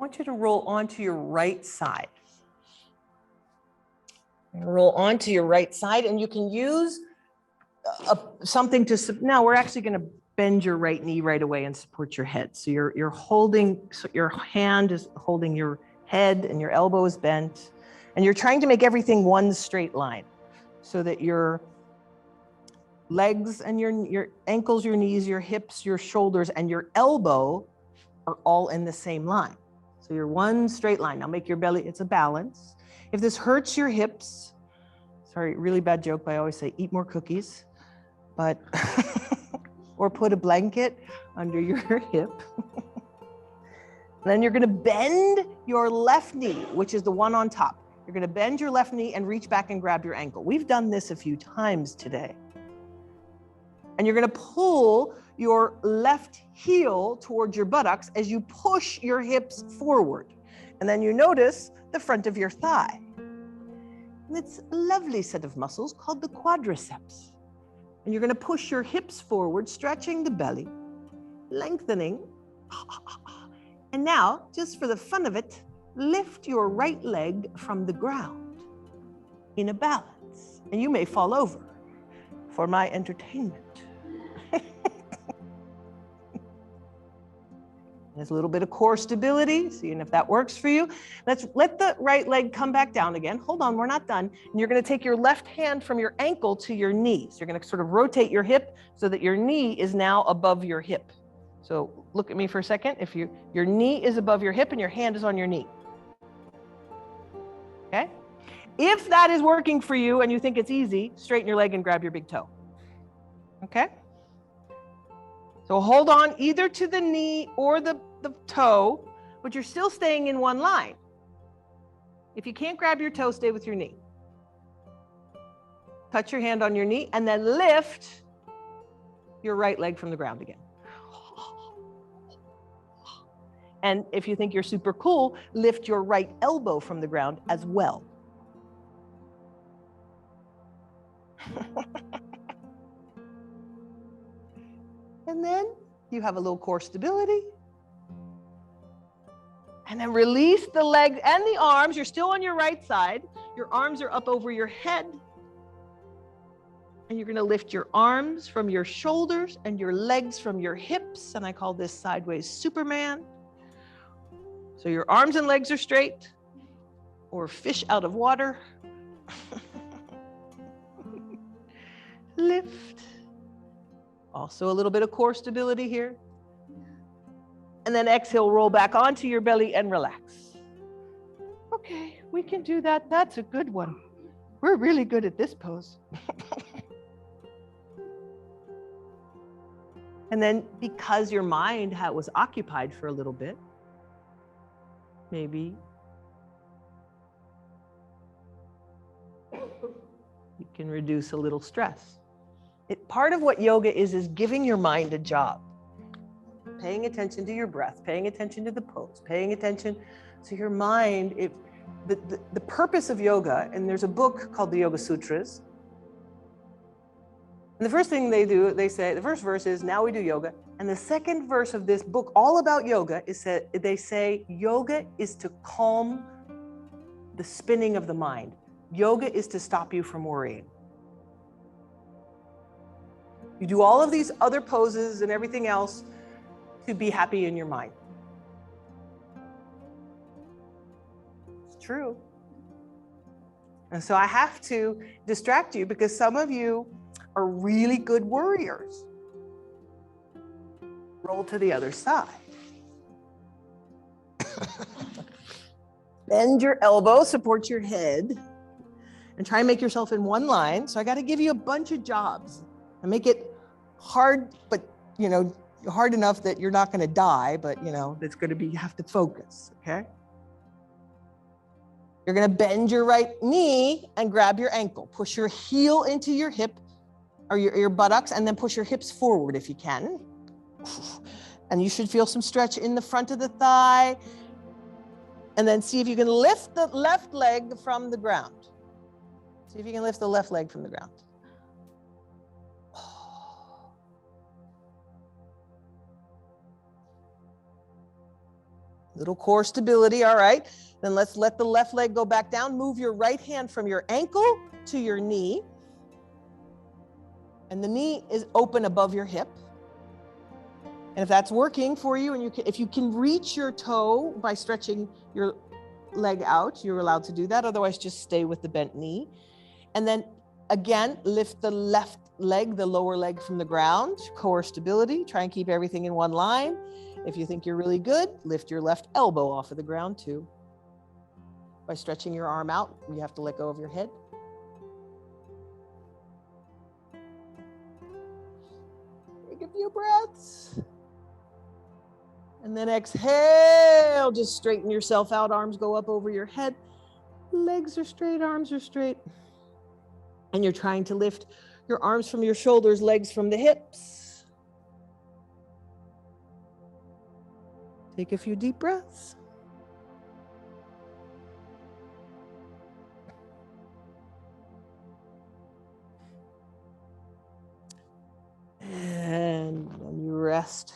want you to roll onto your right side. Roll onto your right side, and you can use something to, now we're actually going to bend your right knee right away and support your head. So you're holding, so your hand is holding your head and your elbow is bent, and you're trying to make everything one straight line so that your legs and your ankles, your knees, your hips, your shoulders, and your elbow are all in the same line. So you're one straight line. Now make your belly, it's a balance. If this hurts your hips, sorry, really bad joke, but I always say eat more cookies, but, or put a blanket under your hip. Then you're gonna bend your left knee, which is the one on top. You're gonna bend your left knee and reach back and grab your ankle. We've done this a few times today. And you're gonna pull your left heel towards your buttocks as you push your hips forward. And then you notice the front of your thigh. And it's a lovely set of muscles called the quadriceps. And you're gonna push your hips forward, stretching the belly, lengthening. And now, just for the fun of it, lift your right leg from the ground in a balance. And you may fall over for my entertainment. There's a little bit of core stability, seeing if that works for you. Let's let the right leg come back down again. Hold on, we're not done. And you're gonna take your left hand from your ankle to your knee. So you're gonna sort of rotate your hip so that your knee is now above your hip. So look at me for a second. If your knee is above your hip and your hand is on your knee. Okay? If that is working for you and you think it's easy, straighten your leg and grab your big toe. Okay? So hold on either to the knee or the toe, but you're still staying in one line. If you can't grab your toe, stay with your knee. Touch your hand on your knee and then lift your right leg from the ground again. And if you think you're super cool, lift your right elbow from the ground as well. And then you have a little core stability. And then release the legs and the arms. You're still on your right side. Your arms are up over your head. And you're going to lift your arms from your shoulders and your legs from your hips. And I call this sideways Superman. So your arms and legs are straight, or fish out of water. Lift. Also a little bit of core stability here. And then exhale, roll back onto your belly and relax. Okay, we can do that. That's a good one. We're really good at this pose. And then because your mind was occupied for a little bit, maybe you can reduce a little stress. Part of what yoga is giving your mind a job. Paying attention to your breath, paying attention to the pose, paying attention to your mind. The purpose of yoga, and there's a book called the Yoga Sutras. And the first thing they do, they say, the first verse is, now we do yoga. And the second verse of this book, all about yoga, is that they say yoga is to calm the spinning of the mind. Yoga is to stop you from worrying. You do all of these other poses and everything else to be happy in your mind. It's true. And so I have to distract you because some of you are really good worriers. Roll to the other side. Bend your elbow, support your head, and try and make yourself in one line. So I got to give you a bunch of jobs and make it hard, but hard enough that you're not going to die, but it's going to be, you have to focus, okay? You're going to bend your right knee and grab your ankle. Push your heel into your hip or your buttocks, and then push your hips forward if you can. And you should feel some stretch in the front of the thigh. And then see if you can lift the left leg from the ground. See if you can lift the left leg from the ground. Little core stability, all right. Then let's let the left leg go back down. Move your right hand from your ankle to your knee. And the knee is open above your hip. And if that's working for you, and if you can reach your toe by stretching your leg out, you're allowed to do that. Otherwise, just stay with the bent knee. And then again, lift the left leg, the lower leg from the ground, core stability. Try and keep everything in one line. If you think you're really good, lift your left elbow off of the ground too. By stretching your arm out, you have to let go of your head. Take a few breaths. And then exhale, just straighten yourself out. Arms go up over your head. Legs are straight, arms are straight. And you're trying to lift your arms from your shoulders, legs from the hips. Take a few deep breaths. And then you rest